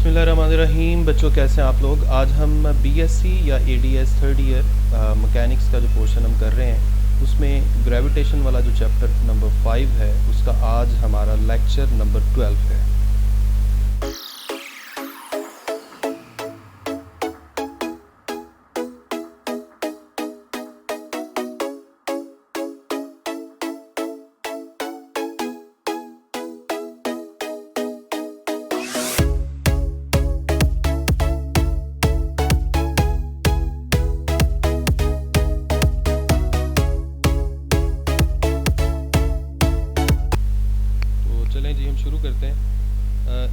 बिस्मिल्लाहिर्रहमानिर्रहीम। बच्चों, कैसे हैं आप लोग? आज हम बीएससी या एडीएस थर्ड ईयर मैकेनिक्स का जो पोर्शन हम कर रहे हैं उसमें ग्रेविटेशन वाला जो चैप्टर नंबर 5 है उसका आज हमारा लेक्चर नंबर 12 है। चलें जी, हम शुरू करते हैं।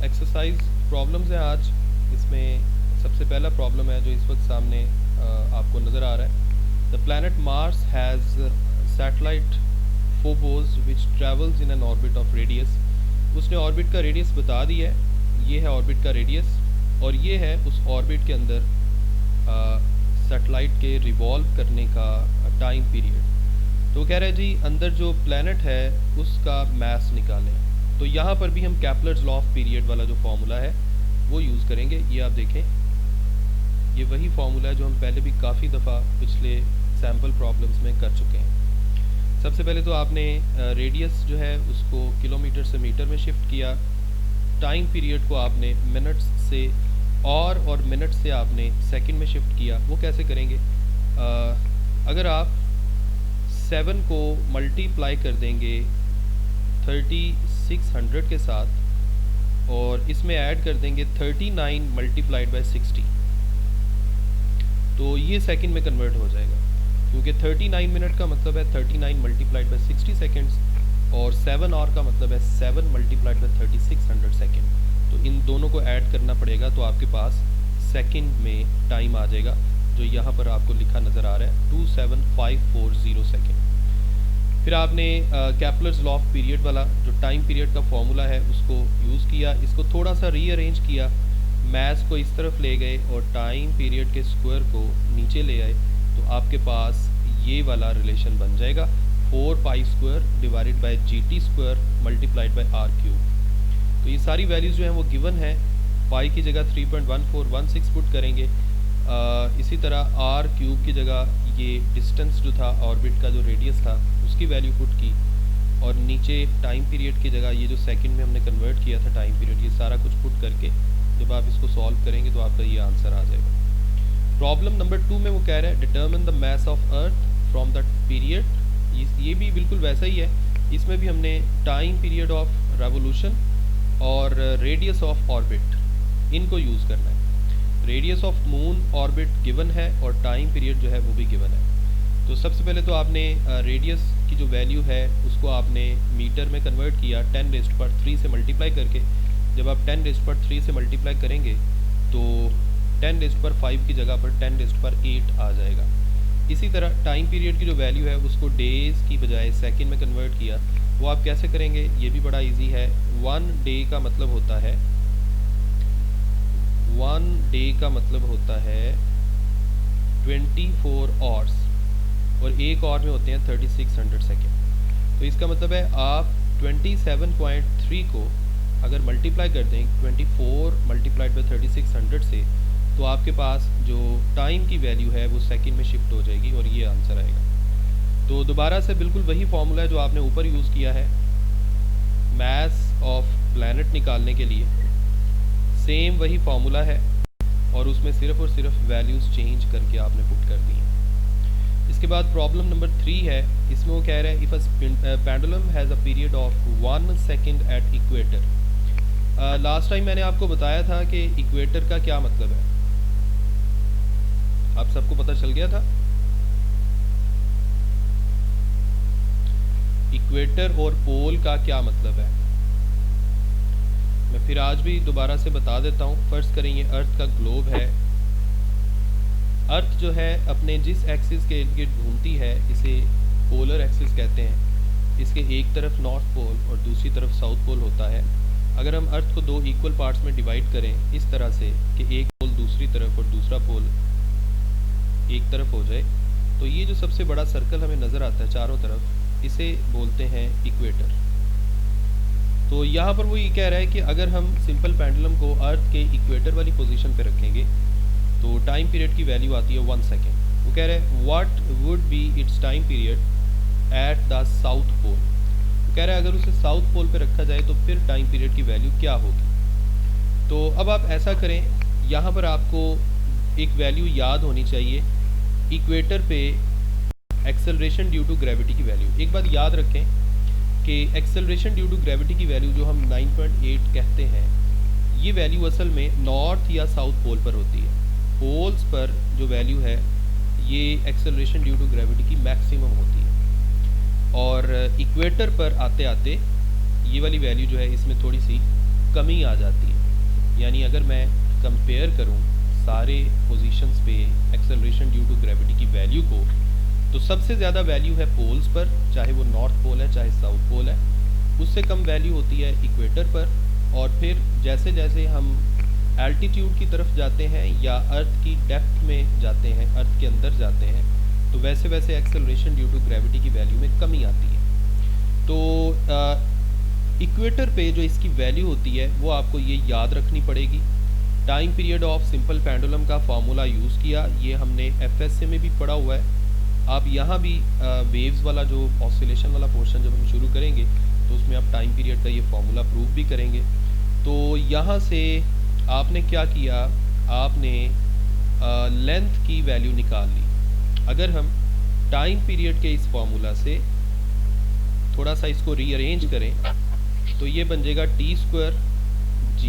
एक्सरसाइज प्रॉब्लम्स हैं आज। इसमें सबसे पहला प्रॉब्लम है जो इस वक्त सामने आपको नज़र आ रहा है। The planet Mars has satellite Phobos which travels in an orbit of radius. उसने ऑर्बिट का रेडियस बता दिया है, ये है ऑर्बिट का रेडियस और ये है उस ऑर्बिट के अंदर सैटेलाइट के रिवॉल्व करने का टाइम पीरियड। तो कह रहे हैं जी अंदर जो प्लैनेट है उसका मास निकालें। तो यहाँ पर भी हम कैपलर्स लॉ ऑफ पीरियड वाला जो फॉर्मूला है वो यूज़ करेंगे। ये आप देखें, ये वही फॉर्मूला है जो हम पहले भी काफ़ी दफ़ा पिछले सैम्पल प्रॉब्लम्स में कर चुके हैं। सबसे पहले तो आपने रेडियस जो है उसको किलोमीटर से मीटर में शिफ्ट किया। टाइम पीरियड को आपने मिनट्स से और मिनट से आपने सेकंड में शिफ्ट किया। वो कैसे करेंगे? अगर आप 7 को मल्टीप्लाई कर देंगे 3600 के साथ और इसमें ऐड कर देंगे 39 मल्टीप्लाइड बाई 60, तो ये सेकंड में कन्वर्ट हो जाएगा, क्योंकि 39 मिनट का मतलब है 39 मल्टीप्लाइड बाई 60 सेकेंड्स और 7 आवर का मतलब है 7 मल्टीप्लाइड बाई 3600 सेकेंड। तो इन दोनों को ऐड करना पड़ेगा, तो आपके पास सेकंड में टाइम आ जाएगा जो यहाँ पर आपको लिखा नज़र आ रहा है 27540 सेकेंड। फिर आपने कैपलर्स लॉ ऑफ पीरियड वाला जो टाइम पीरियड का फॉर्मूला है उसको यूज़ किया, इसको थोड़ा सा रीअरेंज किया, मैथ्स को इस तरफ ले गए और टाइम पीरियड के स्क्वायर को नीचे ले आए, तो आपके पास ये वाला रिलेशन बन जाएगा 4 pi square divided by GT square multiplied by R cube. तो ये सारी वैल्यूज़ जो हैं वो गिवन है। पाई की जगह 3.1416 पुट करेंगे। इसी तरह R क्यूब की जगह ये डिस्टेंस जो था ऑर्बिट का जो रेडियस था उसकी वैल्यू पुट की और नीचे टाइम पीरियड की जगह ये जो सेकंड में हमने कन्वर्ट किया था टाइम पीरियड, ये सारा कुछ पुट करके जब आप इसको सॉल्व करेंगे तो आपका ये आंसर आ जाएगा। प्रॉब्लम नंबर 2 में वो कह रहा है determine the mass of earth from the period. ये भी बिल्कुल वैसा ही है। इसमें भी हमने टाइम पीरियड ऑफ रेवोल्यूशन और रेडियस ऑफ ऑर्बिट इनको यूज़ करना है। Radius of moon orbit given है और टाइम पीरियड जो है वो भी गिवन है। तो सबसे पहले तो आपने रेडियस की जो वैल्यू है उसको आपने मीटर में कन्वर्ट किया 10⁻³ से मल्टीप्लाई करके। जब आप 10⁻³ से मल्टीप्लाई करेंगे तो 10⁵ की जगह पर 10⁸ आ जाएगा। इसी तरह टाइम पीरियड की जो वैल्यू है उसको डेज़ की बजाय सेकंड में कन्वर्ट किया। वो आप कैसे करेंगे? ये भी बड़ा इजी है। 1 डे का मतलब होता है 24 आवर्स और एक आवर में होते हैं 3600 सेकेंड। तो इसका मतलब है आप 27.3 को अगर मल्टीप्लाई कर दें 24 मल्टीप्लाइड बाई 3600 से, तो आपके पास जो टाइम की वैल्यू है वो सेकंड में शिफ्ट हो जाएगी और ये आंसर आएगा। तो दोबारा से बिल्कुल वही फॉर्मूला है जो आपने ऊपर यूज़ किया है मास ऑफ प्लैनेट निकालने के लिए, सेम वही फॉर्मूला है और उसमें सिर्फ और सिर्फ वैल्यूज़ चेंज करके आपने पुट कर दी हैं। इसके बाद प्रॉब्लम नंबर 3 है। इसमें वो कह रहा है if a pendulum has a period of 1 second at equator. Last time मैंने आपको बताया था कि इक्वेटर का क्या मतलब है, आप सबको पता चल गया था। इक्वेटर और पोल का क्या मतलब है मैं फिर आज भी दोबारा से बता देता हूँ। फर्स्ट करें ये अर्थ का ग्लोब है। अर्थ जो है अपने जिस एक्सिस के इर्द गिर्द घूमती है इसे पोलर एक्सिस कहते हैं। इसके एक तरफ नॉर्थ पोल और दूसरी तरफ साउथ पोल होता है। अगर हम अर्थ को 2 इक्वल पार्ट्स में डिवाइड करें इस तरह से कि एक पोल दूसरी तरफ और दूसरा पोल एक तरफ हो जाए, तो ये जो सबसे बड़ा सर्कल हमें नज़र आता है चारों तरफ, इसे बोलते हैं इक्वेटर। तो यहाँ पर वो ये कह रहा है कि अगर हम सिंपल पेंडुलम को अर्थ के इक्वेटर वाली पोजीशन पे रखेंगे तो टाइम पीरियड की वैल्यू आती है 1 सेकेंड। वो कह रहे हैं what would be its time period at the south pole. वो कह रहा है अगर उसे साउथ पोल पे रखा जाए तो फिर टाइम पीरियड की वैल्यू क्या होगी। तो अब आप ऐसा करें, यहाँ पर आपको एक वैल्यू याद होनी चाहिए इक्वेटर पे एक्सेलरेशन ड्यू टू ग्रेविटी की वैल्यू। एक बात याद रखें कि एक्सेलरेशन ड्यू टू ग्रेविटी की वैल्यू जो हम 9.8 कहते हैं, ये वैल्यू असल में नॉर्थ या साउथ पोल पर होती है। पोल्स पर जो वैल्यू है ये एक्सेलरेशन ड्यू टू ग्रेविटी की मैक्सिमम होती है, और इक्वेटर पर आते आते ये वाली वैल्यू जो है इसमें थोड़ी सी कमी आ जाती है। यानी अगर मैं कंपेयर करूं सारे पोजीशंस पे एक्सेलरेशन ड्यू टू ग्रेविटी की वैल्यू को, तो सबसे ज़्यादा वैल्यू है पोल्स पर, चाहे वो नॉर्थ पोल है चाहे साउथ पोल है। उससे कम वैल्यू होती है इक्वेटर पर, और फिर जैसे जैसे हम एल्टीट्यूड की तरफ जाते हैं या अर्थ की डेप्थ में जाते हैं, अर्थ के अंदर जाते हैं, तो वैसे वैसे एक्सेलरेशन ड्यू टू ग्रेविटी की वैल्यू में कमी आती है। तो इक्वेटर पे जो इसकी वैल्यू होती है वो आपको ये याद रखनी पड़ेगी। Time period of simple pendulum का फार्मूला यूज़ किया, ये हमने एफएसए में भी पढ़ा हुआ है। आप यहाँ भी वेव्स वाला जो ऑसिलेशन वाला पोर्शन जब हम शुरू करेंगे तो उसमें आप टाइम पीरियड का ये फार्मूला प्रूव भी करेंगे। तो यहाँ से आपने क्या किया, आपने लेंथ की वैल्यू निकाल ली। अगर हम टाइम पीरियड के इस फार्मूला से थोड़ा सा इसको रीअरेंज करें तो ये बन जाएगा t² g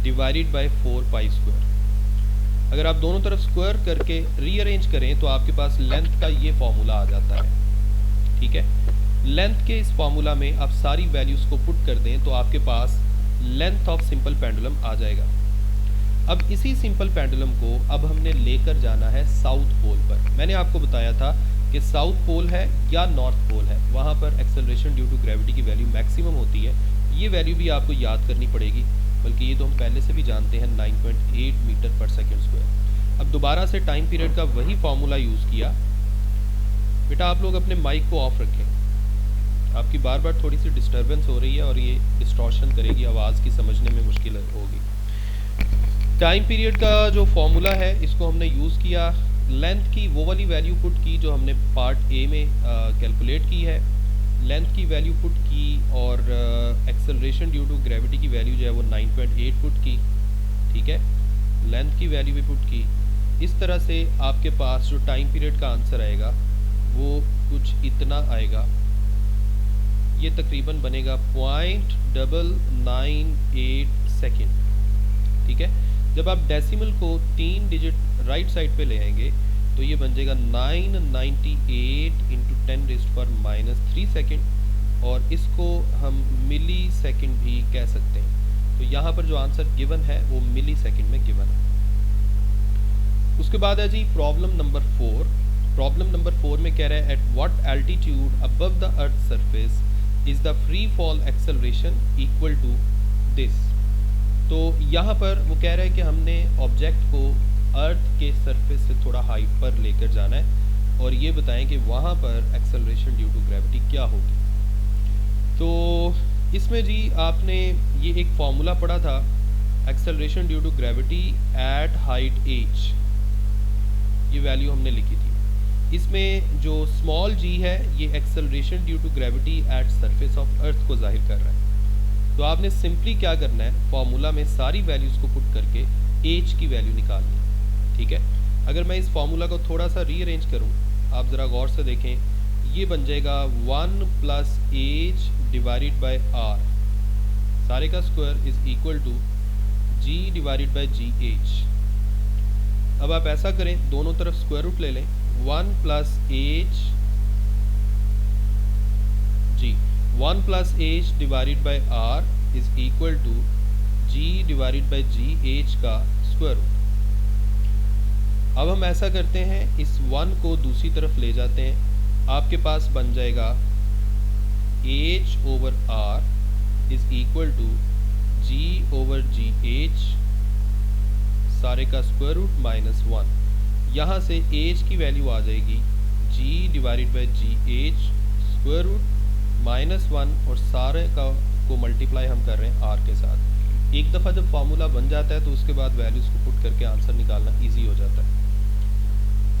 डिवाइडेड बाय 4π²। अगर आप दोनों तरफ स्क्वायर करके रीअरेंज करें तो आपके पास लेंथ का ये फॉर्मूला आ जाता है। ठीक है, लेंथ के इस फॉर्मूला में आप सारी वैल्यूज़ को पुट कर दें तो आपके पास लेंथ ऑफ सिंपल पेंडुलम आ जाएगा। अब इसी सिंपल पेंडुलम को अब हमने लेकर जाना है साउथ पोल पर। मैंने आपको बताया था कि साउथ पोल है या नॉर्थ पोल है, वहाँ पर एक्सेलरेशन ड्यू टू ग्रेविटी की वैल्यू मैक्सिमम होती है। ये वैल्यू भी आपको याद करनी पड़ेगी, बल्कि ये तो हम पहले से भी जानते हैं 9.8 मीटर पर सेकेंड स्क्वायर। अब दोबारा से टाइम पीरियड का वही फार्मूला यूज़ किया। बेटा आप लोग अपने माइक को ऑफ रखें, आपकी बार बार थोड़ी सी डिस्टर्बेंस हो रही है और ये डिस्टॉर्शन करेगी, आवाज़ की समझने में मुश्किल होगी। टाइम पीरियड का जो फॉर्मूला है इसको हमने यूज़ किया, लेंथ की वो वाली वैल्यू पुट की जो हमने पार्ट ए में कैलकुलेट की है, लेंथ की वैल्यू पुट की, और एक्सेलरेशन ड्यू टू ग्रेविटी की वैल्यू जो है वो 9.8 पुट की। ठीक है, लेंथ की वैल्यू भी पुट की। इस तरह से आपके पास जो टाइम पीरियड का आंसर आएगा वो कुछ इतना आएगा, ये तकरीबन बनेगा 0.998 सेकेंड। ठीक है, जब आप डेसिमल को 3 डिजिट राइट साइड पे ले आएंगे तो ये बन जाएगा 998 इंटू 10⁻³ सेकेंड, और इसको हम मिली सेकेंड भी कह सकते हैं। तो यहाँ पर जो आंसर गिवन है वो मिली सेकेंड में गिवन है। उसके बाद है जी प्रॉब्लम नंबर 4। प्रॉब्लम नंबर 4 में कह रहा है at what altitude above the earth surface is the free fall acceleration equal to this. तो यहाँ पर वो कह रहा है कि हमने ऑब्जेक्ट को अर्थ के सरफेस से थोड़ा हाइट पर लेकर जाना है, और ये बताएं कि वहाँ पर एक्सेलरेशन ड्यू टू ग्रेविटी क्या होगी। तो इसमें जी आपने ये एक फॉर्मूला पढ़ा था, acceleration due to gravity at height h, ये वैल्यू हमने लिखी थी। इसमें जो स्मॉल g है ये acceleration due to gravity at surface of earth को जाहिर कर रहा है। तो आपने सिंपली क्या करना है, फॉर्मूला में सारी वैल्यूज़ को पुट करके h की वैल्यू निकालनी है। ठीक है, अगर मैं इस फॉर्मूला को थोड़ा सा रीअरेंज करूं, आप ज़रा गौर से देखें, ये बन जाएगा 1 + h डिवाइडेड बाय r, सारे का square is equal to g divided by gh। अब आप ऐसा करें, दोनों तरफ स्क्वायर रूट ले लें, 1 + h g, 1 + h divided by r is equal to g divided by gh का स्क्वायर रूट। अब हम ऐसा करते हैं, इस 1 को दूसरी तरफ ले जाते हैं, आपके पास बन जाएगा h/r is equal to g/gh, सारे का स्क्वायर रूट -1। यहाँ से h की वैल्यू आ जाएगी g divided by gh square root -1, और सारे का उसको मल्टीप्लाई हम कर रहे हैं आर के साथ। एक दफ़ा जब फार्मूला बन जाता है तो उसके बाद वैल्यूज़ को पुट करके आंसर निकालना ईजी हो जाता है।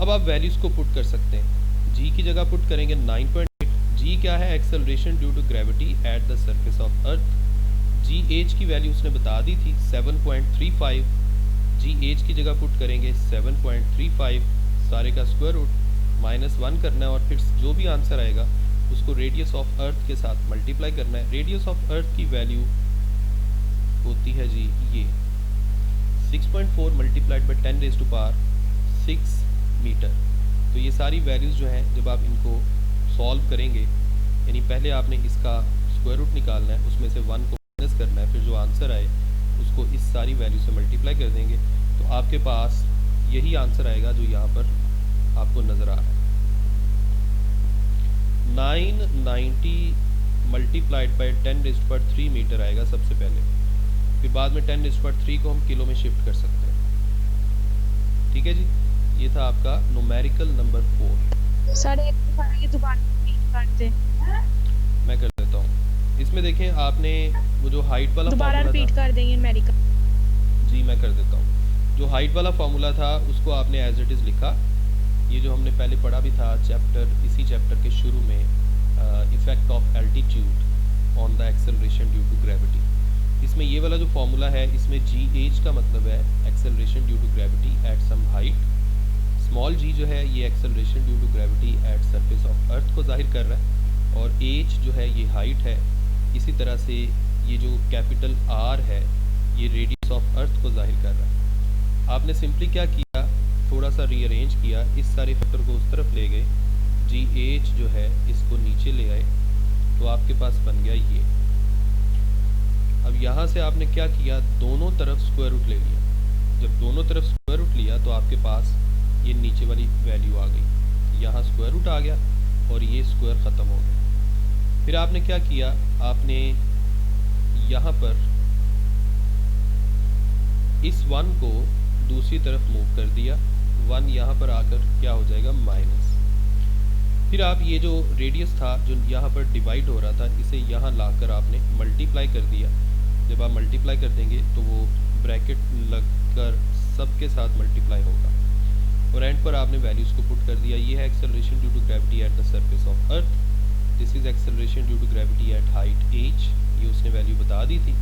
अब आप वैल्यूज़ को पुट कर सकते हैं। जी की जगह पुट करेंगे 9.8। जी क्या है? Acceleration due to gravity at the surface of earth. Ji H की वैल्यू उसने बता दी थी 7.35। जी एच की जगह पुट करेंगे 7.35, सारे का स्क्वायर रूट -1 करना है और फिर जो भी आंसर आएगा उसको रेडियस ऑफ अर्थ के साथ मल्टीप्लाई करना है। रेडियस ऑफ अर्थ की वैल्यू होती है जी ये 6.4 मल्टीप्लाइड बाई 10⁻6 मीटर। तो ये सारी वैल्यूज़ जो हैं जब आप इनको सॉल्व करेंगे, यानी पहले आपने इसका स्क्वायर रूट निकालना है, उसमें से 1 को माइनस करना है, फिर जो आंसर आए उसको इस सारी वैल्यू से मल्टीप्लाई कर देंगे तो आपके पास यही आंसर आएगा जो यहाँ पर आपको नज़र आ रहा है। 990 मल्टीप्लाइड बाई 10⁻³ मीटर आएगा सबसे पहले, फिर बाद में 10⁻³ को हम किलो में शिफ्ट कर सकते हैं। ठीक है जी, ये था आपका न्यूमेरिकल नंबर 4। सर एक ये दोबारा कर दे। मैं कर देता हूँ। इसमें देखें आपने वो जो हाइट वाला दोबारा रिपीट कर देंगे न्यूमेरिकल। जी मैं कर देता हूँ। जो हाइट वाला फार्मूला था उसको आपने एज इट इज़ लिखा। ये जो हमने पहले पढ़ा भी था इसी चैप्टर के शुरू में, effect of altitude on the acceleration due to gravity. इसमें ये वाला जो फार्मूला है इसमें जी एच का मतलब है acceleration due to gravity at some height. Small g जो है ये acceleration due to gravity at surface of earth को जाहिर कर रहा है और एच जो है ये हाइट है। इसी तरह से ये जो कैपिटल आर है ये रेडियस ऑफ अर्थ को जाहिर कर रहा है। आपने सिंपली क्या किया, थोड़ा सा रीअरेंज किया, इस सारे फैक्टर को उस तरफ ले गए, जी एच जो है इसको नीचे ले आए तो आपके पास बन गया ये। अब यहाँ से आपने क्या किया, दोनों तरफ स्क्वायर रूट ले लिया। जब दोनों तरफ स्क्वायर रूट लिया तो आपके पास ये नीचे वाली वैल्यू आ गई, यहाँ स्क्वायर रूट आ गया और ये स्क्वायर ख़त्म हो गया। फिर आपने क्या किया, आपने यहाँ पर इस 1 को दूसरी तरफ मूव कर दिया, 1 यहाँ पर आकर क्या हो जाएगा माइनस। फिर आप ये जो रेडियस था जो यहाँ पर डिवाइड हो रहा था इसे यहाँ लाकर आपने मल्टीप्लाई कर दिया। जब आप मल्टीप्लाई कर देंगे तो वो ब्रैकेट लगकर सबके साथ मल्टीप्लाई होगा और एंड पर आपने वैल्यूज़ को पुट कर दिया। ये है acceleration due to gravity at the surface of earth, this is acceleration due to gravity at height h। ये उसने वैल्यू बता दी थी।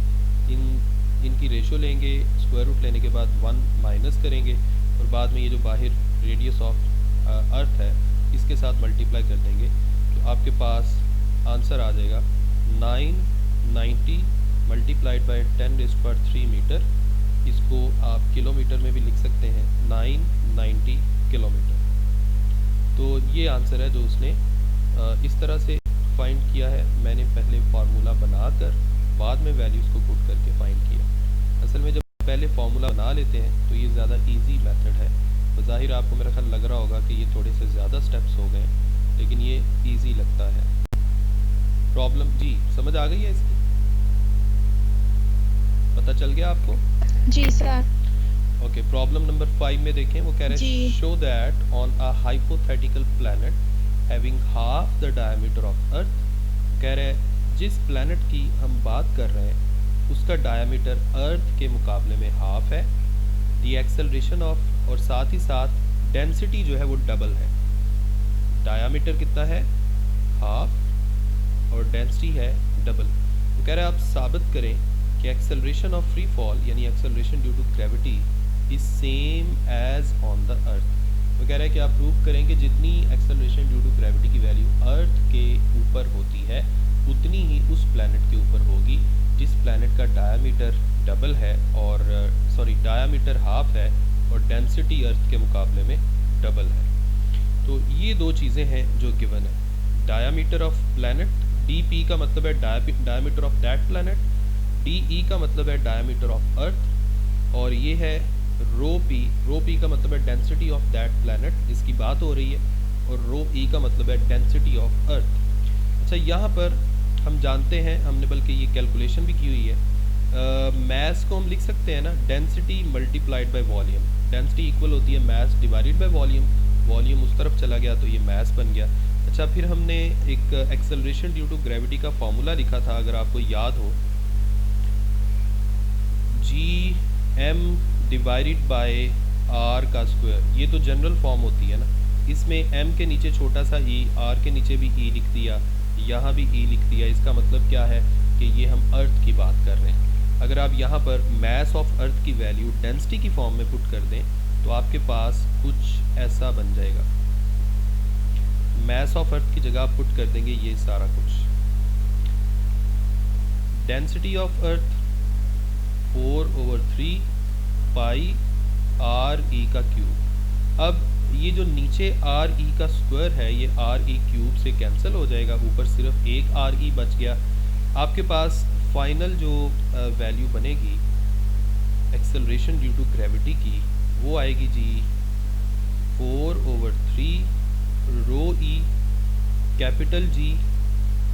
इनकी रेशो लेंगे, स्क्वायर रूट लेने के बाद 1 माइनस करेंगे और बाद में ये जो बाहर रेडियस ऑफ अर्थ है इसके साथ मल्टीप्लाई कर देंगे तो आपके पास आंसर आ जाएगा 990 मल्टीप्लाइड बाई 10⁻³ मीटर। इसको आप किलोमीटर में भी लिख सकते हैं, 990 किलोमीटर। तो ये आंसर है जो उसने इस तरह से फाइंड किया है। मैंने पहले फार्मूला बनाकर बाद में वैल्यूज़ को पुट करके फाइंड किया। असल में जब पहले फार्मूला बना लेते हैं तो ये ज़्यादा इजी मेथड है। तो ज़ाहिर आपको मेरा ख्याल लग रहा होगा कि ये थोड़े से ज़्यादा स्टेप्स हो गए, लेकिन ये इजी लगता है। प्रॉब्लम जी समझ आ गई है इसकी, पता चल गया आपको? जी सर। ओके, प्रॉब्लम नंबर 5 में देखें, वो कह रहे हैं show that on a hypothetical planet having half the diameter of earth. कह रहे हैं जिस प्लैनेट की हम बात कर रहे हैं उसका डायमीटर अर्थ के मुकाबले में हाफ है, दी एक्सेलरेशन ऑफ, और साथ ही साथ डेंसिटी जो है वो डबल है। डायमीटर कितना है? हाफ, और डेंसिटी है डबल। तो कह रहे हैं आप साबित करें कि एक्सेलरेशन ऑफ फ्री फॉल यानी acceleration due to gravity is same as on the earth. वो कह रहा है कि आप प्रूव करेंगे जितनी एक्सेलरेशन ड्यू टू ग्रेविटी की वैल्यू अर्थ के ऊपर होती है उतनी ही उस प्लैनेट के ऊपर होगी जिस प्लैनेट का डायमीटर डबल है और डायमीटर हाफ है और डेंसिटी अर्थ के मुकाबले में डबल है। तो ये दो चीज़ें हैं जो गिवन है। डायमीटर ऑफ प्लैनेट, डी का मतलब है diameter of that planet, D का मतलब है डायमीटर ऑफ अर्थ, और ये है रो पी का मतलब है डेंसिटी ऑफ दैट प्लैनेट जिसकी बात हो रही है, और रो ई का मतलब है डेंसिटी ऑफ अर्थ। अच्छा, यहाँ पर हम जानते हैं, हमने बल्कि ये कैलकुलेशन भी की हुई है, मैस को हम लिख सकते हैं ना, density multiplied by volume. Density equal होती है mess divided by volume. Volume उस तरफ चला गया तो ये मैस बन गया। अच्छा, अच्छा, फिर हमने एक एक्सेलरेशन ड्यू टू ग्रेविटी का फॉर्मूला लिखा था, अगर आपको याद हो, G M divided by are का स्क्वायर। ये तो जनरल फॉर्म होती है ना, इसमें एम के नीचे छोटा सा ई, आर के नीचे भी ई लिख दिया, यहाँ भी ई लिख दिया। इसका मतलब क्या है कि ये हम अर्थ की बात कर रहे हैं। अगर आप यहाँ पर मैस ऑफ अर्थ की वैल्यू डेंसिटी की फॉर्म में पुट कर दें तो आपके पास कुछ ऐसा बन जाएगा। मैस ऑफ अर्थ की जगह आप पुट कर देंगे ये सारा कुछ। Density of earth 4/3 pi R E का क्यूब। अब ये जो नीचे आर ई का स्क्वायर है ये आर ई क्यूब से कैंसिल हो जाएगा, ऊपर सिर्फ एक आर ई बच गया। आपके पास फाइनल जो वैल्यू बनेगी एक्सेलरेशन ड्यू टू ग्रेविटी की वो आएगी जी 4/3 रो ई कैपिटल जी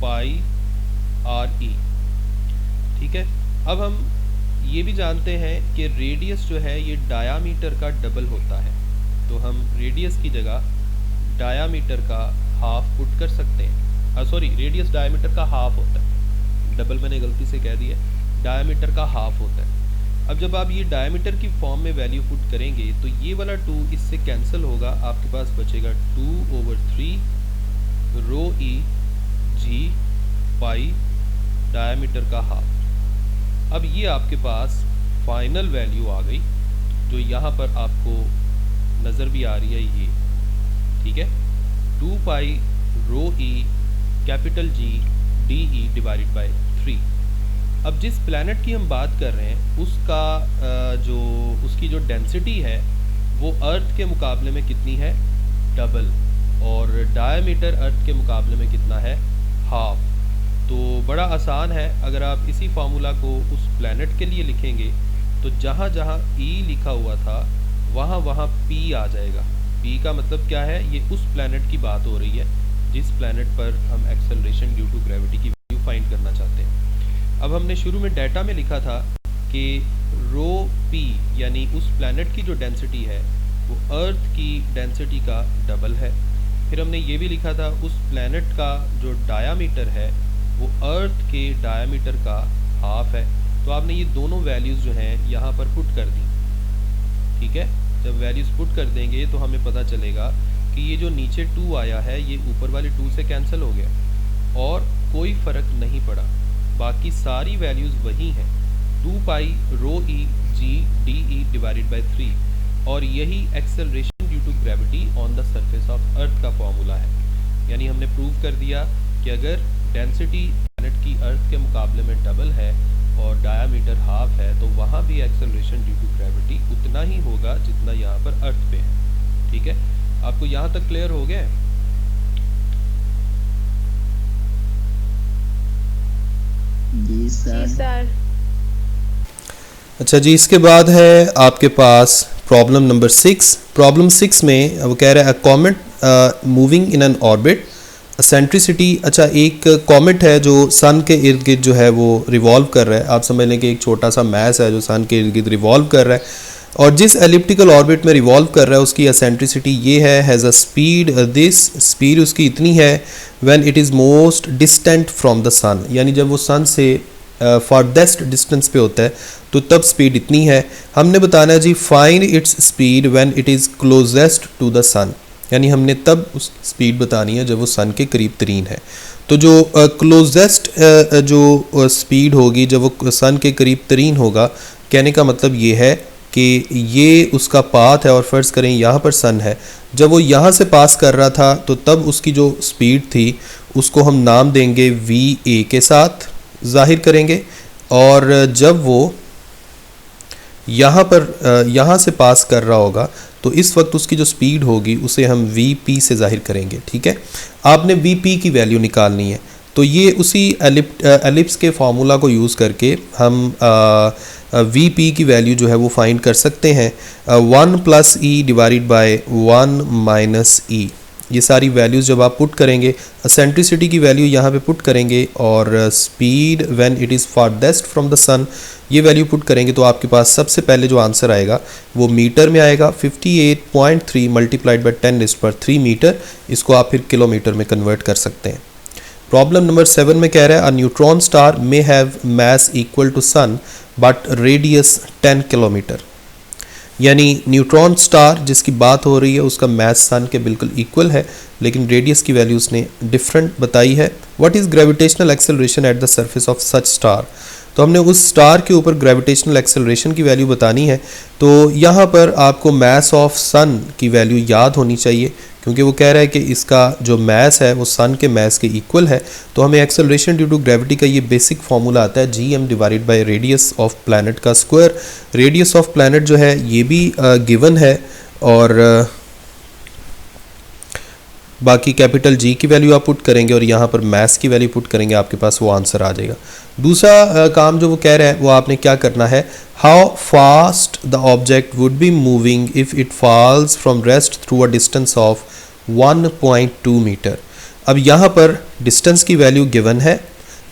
पाई आर ई। ठीक है, अब हम ये भी जानते हैं कि रेडियस जो है ये डायामीटर का डबल होता है, तो हम रेडियस की जगह डायामीटर का हाफ पुट कर सकते हैं। सॉरी, रेडियस डायामीटर का हाफ होता है, डबल मैंने गलती से कह दिया, डायामीटर का हाफ होता है। अब जब आप ये डायामीटर की फॉर्म में वैल्यू पुट करेंगे तो ये वाला 2 इससे कैंसिल होगा, आपके पास बचेगा 2/3 रो ई जी पाई डायामीटर का हाफ। अब ये आपके पास फाइनल वैल्यू आ गई जो यहाँ पर आपको नज़र भी आ रही है ये। ठीक है, 2 pi rho E capital G D E divided by 3। अब जिस प्लैनेट की हम बात कर रहे हैं उसका उसकी जो डेंसिटी है वो अर्थ के मुकाबले में कितनी है, डबल, और डायमीटर अर्थ के मुकाबले में कितना है, हाफ। तो बड़ा आसान है, अगर आप इसी फार्मूला को उस प्लैनेट के लिए लिखेंगे तो जहाँ जहाँ ई लिखा हुआ था वहाँ वहाँ पी आ जाएगा। पी का मतलब क्या है, ये उस प्लैनेट की बात हो रही है जिस प्लैनेट पर हम एक्सेलरेशन ड्यू टू ग्रेविटी की वैल्यू फाइंड करना चाहते हैं। अब हमने शुरू में डाटा में लिखा था कि रो पी यानी उस प्लैनेट की जो डेंसिटी है वो अर्थ की डेंसिटी का डबल है। फिर हमने ये भी लिखा था उस प्लैनेट का जो डायामीटर है वो अर्थ के डायामीटर का हाफ है। तो आपने ये दोनों वैल्यूज़ जो हैं यहाँ पर पुट कर दी। ठीक है, जब वैल्यूज़ पुट कर देंगे तो हमें पता चलेगा कि ये जो नीचे 2 आया है ये ऊपर वाले 2 से कैंसिल हो गया और कोई फ़र्क नहीं पड़ा, बाकी सारी वैल्यूज़ वही हैं, 2 pi rho E G D E divided by 3। और यही acceleration due to gravity on the surface of earth का फॉर्मूला है। यानी हमने प्रूव कर दिया कि अगर डेंसिटी प्लैनेट की अर्थ के मुकाबले में डबल है और डायामीटर हाफ है तो वहाँ भी एक्सेलरेशन ड्यू टू ग्रेविटी उतना ही होगा जितना यहाँ पर अर्थ पे है। ठीक है, आपको यहाँ तक क्लियर हो गया? जी सर। अच्छा जी, इसके बाद है आपके पास प्रॉब्लम नंबर 6। प्रॉब्लम 6 में वो कह रहा है a comet moving in an orbit centricity. अच्छा, एक कॉमेट है जो सन के इर्द गिर्द जो है वो रिवॉल्व कर रहा है। आप समझ लें कि एक छोटा सा मैस है जो सन के इर्द गिर्द रिवॉल्व कर रहा है और जिस एलिप्टिकल ऑर्बिट में रिवॉल्व कर रहा है उसकी एसेंट्रिसिटी ये है, has a speed this, speed उसकी इतनी है when it is most distant from the sun, यानी जब वो सन से फारदेस्ट डिस्टेंस पे होता है तो तब स्पीड इतनी है। हमने बताना है जी find its speed when it is closest to the sun, यानी हमने तब उस स्पीड बतानी है जब वो सन के करीब तरीन है। तो जो क्लोजेस्ट जो स्पीड होगी जब वो सन के करीब तरीन होगा, कहने का मतलब ये है कि ये उसका पाथ है और फ़र्ज़ करें यहाँ पर सन है, जब वो यहाँ से पास कर रहा था तो तब उसकी जो स्पीड थी उसको हम नाम देंगे VA के साथ ज़ाहिर करेंगे, और जब वो यहाँ से पास कर रहा होगा तो इस वक्त उसकी जो स्पीड होगी उसे हम VP से ज़ाहिर करेंगे। ठीक है, आपने VP की वैल्यू निकालनी है, तो ये उसी एलिप्स के फार्मूला को यूज़ करके हम VP की वैल्यू जो है वो फाइंड कर सकते हैं। 1 + E डिवाइडेड बाय 1 - E, ये सारी वैल्यूज़ जब आप पुट करेंगे, एसेंट्रिसिटी की वैल्यू यहाँ पे पुट करेंगे और speed when it is farthest from the sun ये वैल्यू पुट करेंगे, तो आपके पास सबसे पहले जो आंसर आएगा वो मीटर में आएगा 58.3 मल्टीप्लाइड बाई 10⁻³ मीटर। इसको आप फिर किलोमीटर में कन्वर्ट कर सकते हैं। प्रॉब्लम नंबर 7 में कह रहा है a neutron star may have mass equal to sun but radius 10 kilometre. यानी न्यूट्रॉन स्टार जिसकी बात हो रही है उसका मास सन के बिल्कुल इक्वल है, लेकिन रेडियस की वैल्यू उसने डिफरेंट बताई है। What is gravitational acceleration at the surface of such star. तो हमने उस स्टार के ऊपर ग्रेविटेशनल एक्सेलरेशन की वैल्यू बतानी है। तो यहाँ पर आपको मास ऑफ सन की वैल्यू याद होनी चाहिए, क्योंकि वो कह रहा है कि इसका जो मास है वो सन के मास के इक्वल है। तो हमें एक्सेलरेशन ड्यू टू ग्रेविटी का ये बेसिक फार्मूला आता है gm divided by radius of planet का स्क्वायर। रेडियस ऑफ प्लैनेट जो है ये भी गिवन है और बाकी कैपिटल G की वैल्यू आप पुट करेंगे और यहाँ पर मास की वैल्यू पुट करेंगे, आपके पास वो आंसर आ जाएगा। दूसरा काम जो वो कह रहा है वो आपने क्या करना है, how fast the object would be moving if it falls from rest through a distance of 1.2 metre. अब यहाँ पर डिस्टेंस की वैल्यू गिवन है,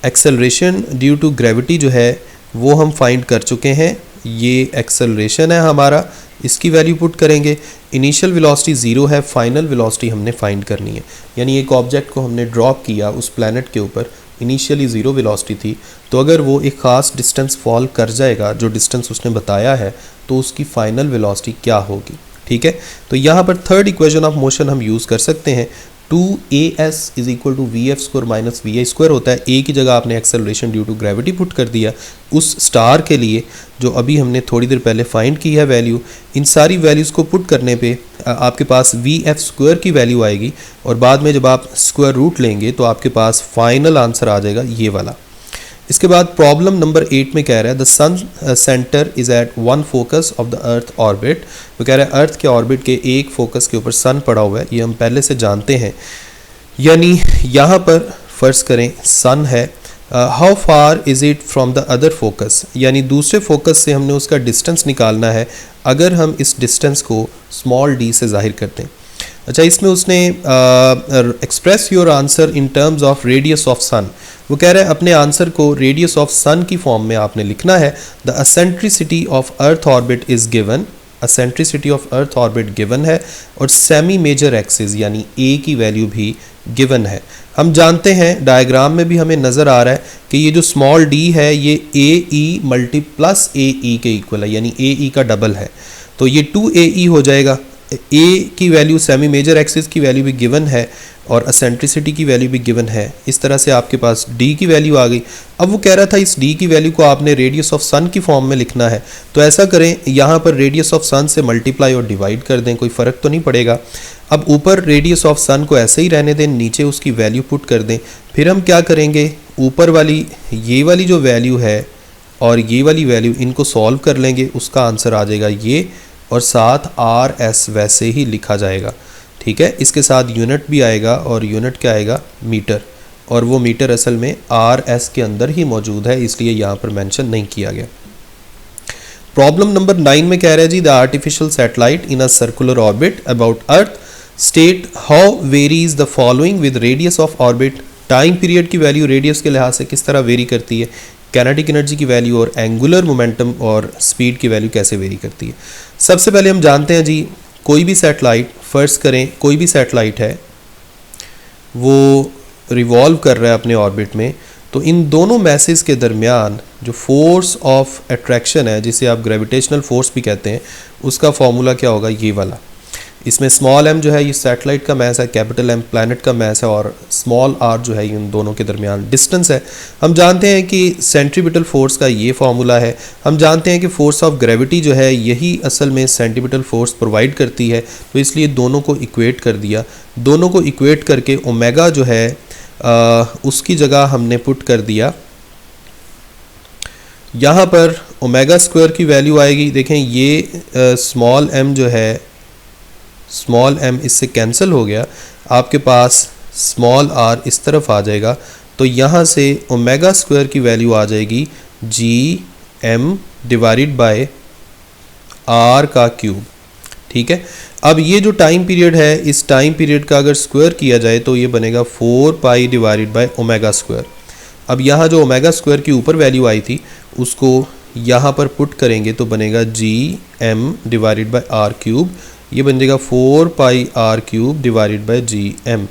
एक्सेलरेशन ड्यू टू ग्रेविटी जो है वो हम फाइंड कर चुके हैं, ये एक्सेलरेशन है हमारा, इसकी वैल्यू पुट करेंगे। इनिशियल वेलोसिटी 0 है, फाइनल वेलोसिटी हमने फाइंड करनी है। यानी एक ऑब्जेक्ट को हमने ड्रॉप किया उस प्लैनेट के ऊपर, इनिशियली 0 वेलोसिटी थी, तो अगर वो एक ख़ास डिस्टेंस फॉल कर जाएगा जो डिस्टेंस उसने बताया है, तो उसकी फाइनल वेलोसिटी क्या होगी। ठीक है, तो यहाँ पर थर्ड इक्वेशन ऑफ मोशन हम यूज़ कर सकते हैं, 2as is equal to v f square minus v i square होता है। ए की जगह आपने acceleration due to gravity put कर दिया उस स्टार के लिए जो अभी हमने थोड़ी देर पहले फाइंड की है वैल्यू। इन सारी वैल्यूज़ को पुट करने पे आपके पास वी एफ स्क्वायर की वैल्यू आएगी और बाद में जब आप स्क्वायर रूट लेंगे तो आपके पास फाइनल आंसर आ जाएगा ये वाला। इसके बाद प्रॉब्लम नंबर 8 में कह रहा है the sun centre is at one focus of the earth orbit. वो कह रहा है अर्थ के ऑर्बिट के एक फोकस के ऊपर सन पड़ा हुआ है, ये हम पहले से जानते हैं। यानी यहाँ पर फर्ज करें सन है, how far is it from the other focus, यानी दूसरे फोकस से हमने उसका डिस्टेंस निकालना है। अगर हम इस डिस्टेंस को स्मॉल d से जाहिर करते हैं, अच्छा इसमें उसने express your answer in terms of radius of sun. वो कह रहा है अपने आंसर को रेडियस ऑफ सन की फॉर्म में आपने लिखना है। The eccentricity of earth orbit is given, eccentricity of earth orbit given है और सेमी मेजर एक्सिस यानी ए की वैल्यू भी गिवन है। हम जानते हैं डायग्राम में भी हमें नज़र आ रहा है कि ये जो स्मॉल d है ये AE मल्टी प्लस AE के इक्वल है, यानी AE का डबल है, तो ये 2AE हो जाएगा। ए की वैल्यू सेमी मेजर एक्सिस की वैल्यू भी गिवन है और एसेंट्रिसिटी की वैल्यू भी गिवन है। इस तरह से आपके पास d की वैल्यू आ गई। अब वो कह रहा था इस d की वैल्यू को आपने रेडियस ऑफ सन की फॉर्म में लिखना है, तो ऐसा करें यहाँ पर रेडियस ऑफ सन से मल्टीप्लाई और डिवाइड कर दें, कोई फ़र्क तो नहीं पड़ेगा। अब ऊपर रेडियस ऑफ सन को ऐसे ही रहने दें, नीचे उसकी वैल्यू पुट कर दें। फिर हम क्या करेंगे, ऊपर वाली ये वाली जो वैल्यू है और ये वाली वैल्यू इनको सॉल्व कर लेंगे, उसका आंसर आ जाएगा ये, और साथ RS वैसे ही लिखा जाएगा। ठीक है, इसके साथ यूनिट भी आएगा और यूनिट क्या आएगा, मीटर, और वो मीटर असल में RS के अंदर ही मौजूद है, इसलिए यहाँ पर मेंशन नहीं किया गया। प्रॉब्लम नंबर 9 में कह रहा है जी the artificial satellite in a circular orbit about earth state how varies the following with radius of orbit. Time period की वैल्यू रेडियस के लिहाज से किस तरह वेरी करती है, काइनेटिक एनर्जी की वैल्यू और एंगुलर मोमेंटम और स्पीड की वैल्यू कैसे वेरी करती है। सबसे पहले हम जानते हैं जी कोई भी सैटेलाइट, फर्ज करें कोई भी सैटेलाइट है वो रिवॉल्व कर रहा है अपने ऑर्बिट में, तो इन दोनों मैसेज के दरमियान जो फोर्स ऑफ अट्रैक्शन है जिसे आप ग्रेविटेशनल फोर्स भी कहते हैं, उसका फॉर्मूला क्या होगा, ये वाला। इसमें स्मॉल m जो है ये सैटेलाइट का मैस है, कैपिटल M प्लैनेट का मैस है और स्मॉल r जो है इन दोनों के दरमियान डिस्टेंस है। हम जानते हैं कि सेंट्रीपिटल फोर्स का ये फार्मूला है। हम जानते हैं कि फोर्स ऑफ ग्रेविटी जो है यही असल में सेंट्रीपिटल फोर्स प्रोवाइड करती है, तो इसलिए दोनों को इक्वेट कर दिया। दोनों को इक्वेट करके ओमेगा जो है उसकी जगह हमने पुट कर दिया, यहाँ पर ओमेगा स्क्वायर की वैल्यू आएगी। देखें ये स्मॉल m जो है, स्मॉल m इससे कैंसिल हो गया, आपके पास स्मॉल r इस तरफ आ जाएगा, तो यहाँ से ओमेगा स्क्वायर की वैल्यू आ जाएगी gm डिवाइडेड बाय r का क्यूब। ठीक है। अब ये जो टाइम पीरियड है, इस टाइम पीरियड का अगर स्क्वायर किया जाए तो ये बनेगा 4 पाई डिवाइडेड बाय ओमेगा स्क्वायर। अब यहाँ जो ओमेगा स्क्वायर की ऊपर वैल्यू आई थी उसको यहाँ पर पुट करेंगे तो बनेगा G M divided by are cube. ये बन जाएगा 4 pi R cube divided by G M.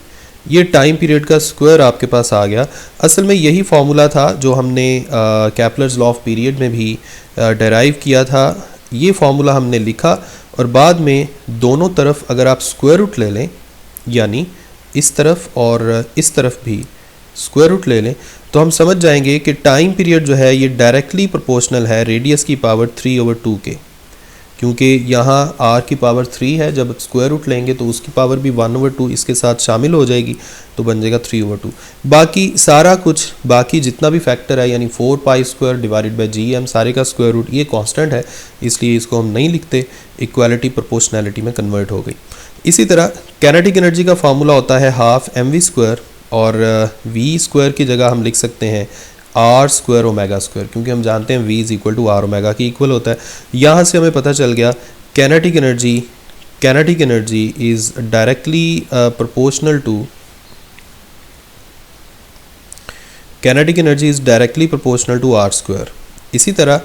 ये टाइम पीरियड का स्क्वायर आपके पास आ गया। असल में यही फॉर्मूला था जो हमने केपलर्स लॉ ऑफ पीरियड में भी डेराइव किया था। ये फॉर्मूला हमने लिखा और बाद में दोनों तरफ अगर आप स्क्वायर रूट ले लें, यानी इस तरफ और इस तरफ भी स्क्वायर रूट ले लें, तो हम समझ जाएंगे कि टाइम पीरियड जो है ये डायरेक्टली प्रोपोर्शनल है रेडियस की पावर 3/2 के, क्योंकि यहाँ r की पावर 3 है। जब स्क्वायर रूट लेंगे तो उसकी पावर भी 1/2 इसके साथ शामिल हो जाएगी, तो बन जाएगा 3/2। बाकी सारा कुछ, बाकी जितना भी फैक्टर है यानी 4 pi square divided by G M, सारे का स्क्वायर रूट ये कांस्टेंट है, इसलिए इसको हम नहीं लिखते, इक्वालिटी प्रोपोर्शनैलिटी में कन्वर्ट हो गई। इसी तरह काइनेटिक एनर्जी का फार्मूला होता है हाफ एम वी स्क्वायर, और वी स्क्वायर की जगह हम लिख सकते हैं आर स्क्वायर ओमेगा स्क्वायर, क्योंकि हम जानते हैं v is equal to r omega की इक्वल होता है। यहाँ से हमें पता चल गया kinetic energy is directly proportional to kinetic energy is directly proportional to r square. इसी तरह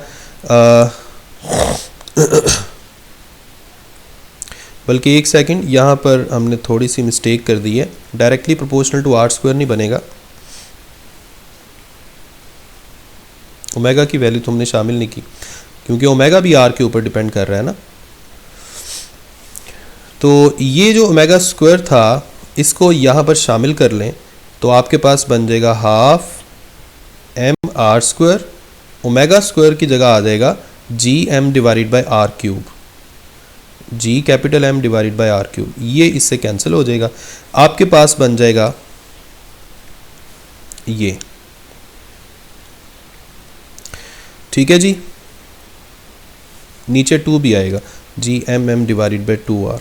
बल्कि एक सेकंड, यहाँ पर हमने थोड़ी सी मिस्टेक कर दी है, directly proportional to r square नहीं बनेगा, ओमेगा की वैल्यू तो हमने शामिल नहीं की, क्योंकि ओमेगा भी आर के ऊपर डिपेंड कर रहा है ना। तो ये जो ओमेगा स्क्वायर था इसको यहाँ पर शामिल कर लें तो आपके पास बन जाएगा half m r square, omega square की जगह आ जाएगा G M divided by are cube, G capital M divided by are cube. ये इससे कैंसिल हो जाएगा, आपके पास बन जाएगा ये, ठीक है जी। नीचे 2 भी आएगा, G m m divided by 2r।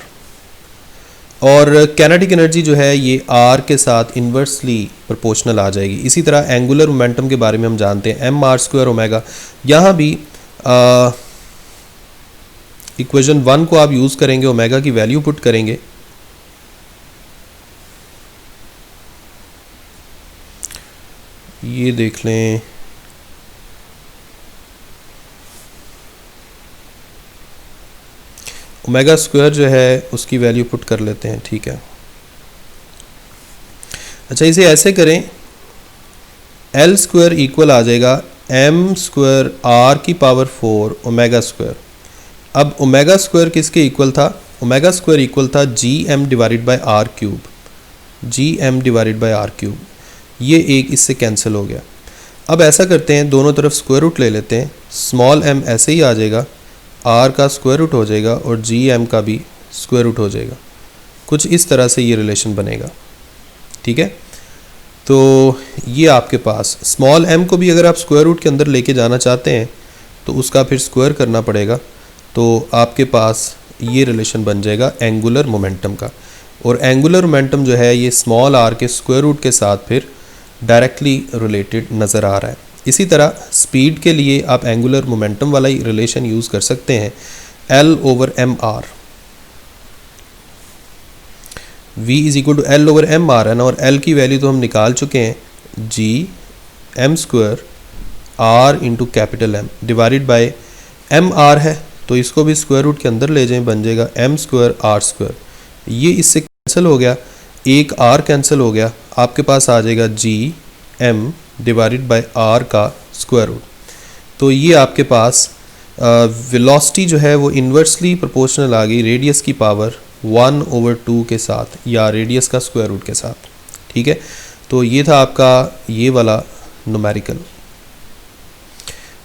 और काइनेटिक एनर्जी जो है ये r के साथ इन्वर्सली प्रोपोर्शनल आ जाएगी। इसी तरह एंगुलर मोमेंटम के बारे में हम जानते हैं एम आर स्क्वायर ओमेगा। यहाँ भी इक्वेशन 1 को आप यूज़ करेंगे, ओमेगा की वैल्यू पुट करेंगे, ये देख लें, ओमेगा स्क्वायर जो है उसकी वैल्यू पुट कर लेते हैं, ठीक है। अच्छा, इसे ऐसे करें, एल स्क्वायर इक्वल आ जाएगा एम स्क्वायर आर की पावर 4 ओमेगा स्क्वायर। अब ओमेगा स्क्वायर किसके इक्वल था? ओमेगा स्क्वायर इक्वल था G M divided by are cube, G M divided by are cube. ये एक इससे कैंसिल हो गया। अब ऐसा करते हैं, दोनों तरफ स्क्वायर रूट ले लेते हैं, स्मॉल एम ऐसे ही आ जाएगा, आर का स्क्वायर रूट हो जाएगा और जी एम का भी स्क्वायर रूट हो जाएगा। कुछ इस तरह से ये रिलेशन बनेगा, ठीक है। तो ये आपके पास स्मॉल एम को भी अगर आप स्क्वायर रूट के अंदर लेके जाना चाहते हैं तो उसका फिर स्क्वायर करना पड़ेगा, तो आपके पास ये रिलेशन बन जाएगा एंगुलर मोमेंटम का। और एंगुलर मोमेंटम जो है ये स्मॉल आर के स्क्वायर रूट के साथ फिर डायरेक्टली रिलेटेड नज़र आ रहा है। इसी तरह स्पीड के लिए आप एंगुलर मोमेंटम वाला ही रिलेशन यूज़ कर सकते हैं, L over m r, V is equal to L over m r है ना, और L की वैल्यू तो हम निकाल चुके हैं, G m square r into capital M divided by m r है, तो इसको भी स्क्वायर रूट के अंदर ले जाएं, बन जाएगा एम स्क्वायर आर स्क्वायर। ये इससे कैंसिल हो गया, एक आर कैंसिल हो गया, आपके पास आ जाएगा G M divided by are का स्क्वायर रूट। तो ये आपके पास वेलोसिटी जो है वो इन्वर्सली प्रोपोर्शनल आ गई रेडियस की पावर 1/2 के साथ, या रेडियस का स्क्वायर रूट के साथ, ठीक है। तो ये था आपका ये वाला न्यूमेरिकल।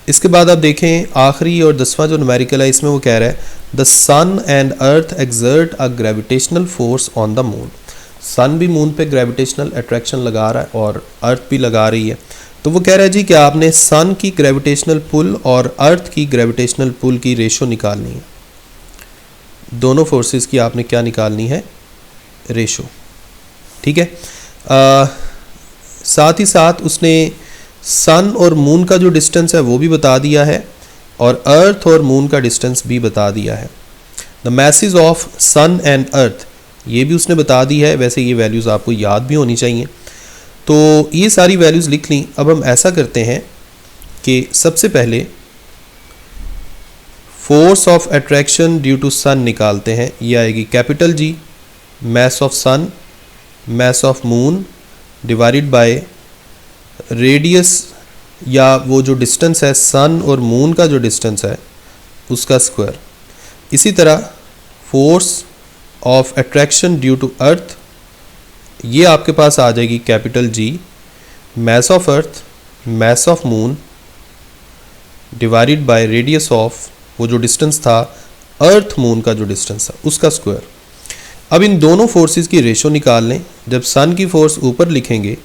इसके बाद आप देखें आखिरी और 10वां जो न्यूमेरिकल है, इसमें वो कह रहा है the sun and earth exert a gravitational force on the moon. Sun भी मून पे ग्रेविटेशनल अट्रैक्शन लगा रहा है और अर्थ भी लगा रही है। तो वो कह रहा है जी कि आपने सन की ग्रेविटेशनल पुल और अर्थ की ग्रेविटेशनल पुल की रेशो निकालनी है। दोनों फोर्सेस की आपने क्या निकालनी है? रेशो, ठीक है। साथ ही साथ उसने सन और मून का जो डिस्टेंस है वो भी बता दिया है और अर्थ और मून का डिस्टेंस भी बता दिया है। The message of sun and earth, ये भी उसने बता दी है। वैसे ये वैल्यूज़ आपको याद भी होनी चाहिए। तो ये सारी वैल्यूज़ लिख ली। अब हम ऐसा करते हैं कि सबसे पहले force of attraction due to sun निकालते हैं। ये आएगी capital G, mass of sun, mass of moon divided by radius, या वो जो डिस्टेंस है सन और मून का जो डिस्टेंस है उसका स्क्वायर। इसी तरह force of attraction due to earth, ये आपके पास आ जाएगी capital G, mass of earth, mass of moon divided by radius of, वो जो डिस्टेंस था अर्थ मून का जो डिस्टेंस था उसका स्क्वायर। अब इन दोनों फोर्सेस की रेशो निकाल लें। जब सन की फोर्स ऊपर लिखेंगे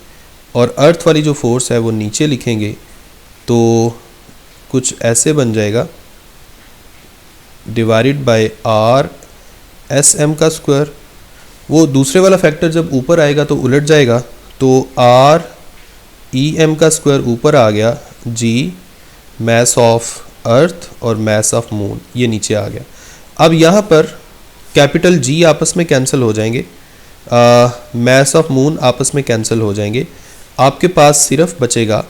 और अर्थ वाली जो फोर्स है वो नीचे लिखेंगे तो कुछ ऐसे बन जाएगा, divided by r s m का स्क्वायर। वो दूसरे वाला फैक्टर जब ऊपर आएगा तो उलट जाएगा, तो आर ई एम का स्क्वायर ऊपर आ गया, जी मास ऑफ अर्थ और मास ऑफ मून ये नीचे आ गया। अब यहाँ पर कैपिटल जी आपस में कैंसिल हो जाएंगे, मास ऑफ मून आपस में कैंसिल हो जाएंगे। आपके पास सिर्फ बचेगा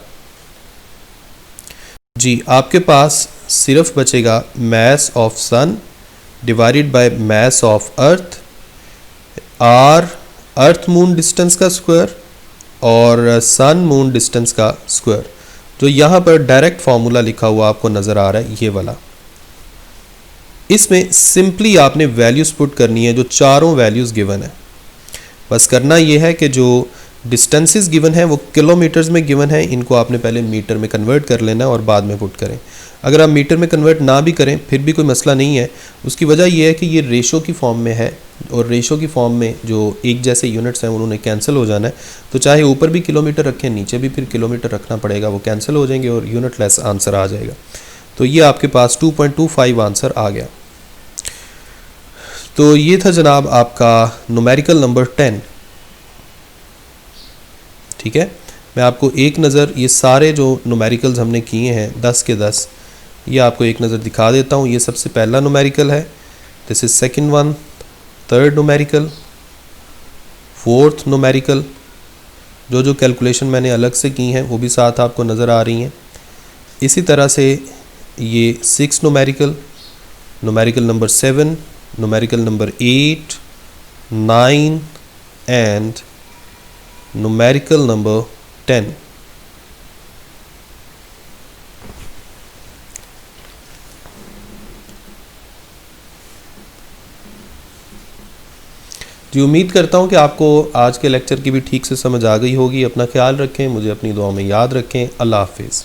जी, आपके पास सिर्फ बचेगा mass of sun divided by mass of earth, r earth moon distance का स्क्वायर और सन मून डिस्टेंस का स्क्वायर। जो यहाँ पर डायरेक्ट फॉर्मूला लिखा हुआ आपको नज़र आ रहा है ये वाला, इसमें सिंपली आपने वैल्यूज़ पुट करनी है जो चारों वैल्यूज़ गिवन है। बस करना ये है कि जो डिस्टेंसेस गिवन है वो किलोमीटर्स में गिवन है, इनको आपने पहले मीटर में कन्वर्ट कर लेना और बाद में पुट करें। अगर आप मीटर में कन्वर्ट ना भी करें फिर भी कोई मसला नहीं है। उसकी वजह यह है कि ये रेशो की फॉर्म में है और रेशो की फॉर्म में जो एक जैसे यूनिट्स हैं उन्होंने कैंसिल हो जाना है। तो चाहे ऊपर भी किलोमीटर रखें नीचे भी फिर किलोमीटर रखना पड़ेगा, वो कैंसिल हो जाएंगे और यूनिट लेस आंसर आ जाएगा। तो ये आपके पास 2.25 आंसर आ गया। तो ये था जनाब आपका न्यूमेरिकल नंबर 10। ठीक है, मैं आपको एक नज़र ये सारे जो न्यूमेरिकल्स हमने किए हैं 10 के 10, ये आपको एक नज़र दिखा देता हूँ। ये सबसे पहला न्यूमेरिकल है, this is second one, third numerical, fourth numerical. जो कैलकुलेशन मैंने अलग से की हैं वो भी साथ आपको नज़र आ रही हैं। इसी तरह से ये 6 numerical, numerical number 7, numerical number 8, 9 and numerical number 10। जी, उम्मीद करता हूँ कि आपको आज के लेक्चर की भी ठीक से समझ आ गई होगी। अपना ख्याल रखें, मुझे अपनी दुआ में याद रखें। अल्लाह हाफिज़।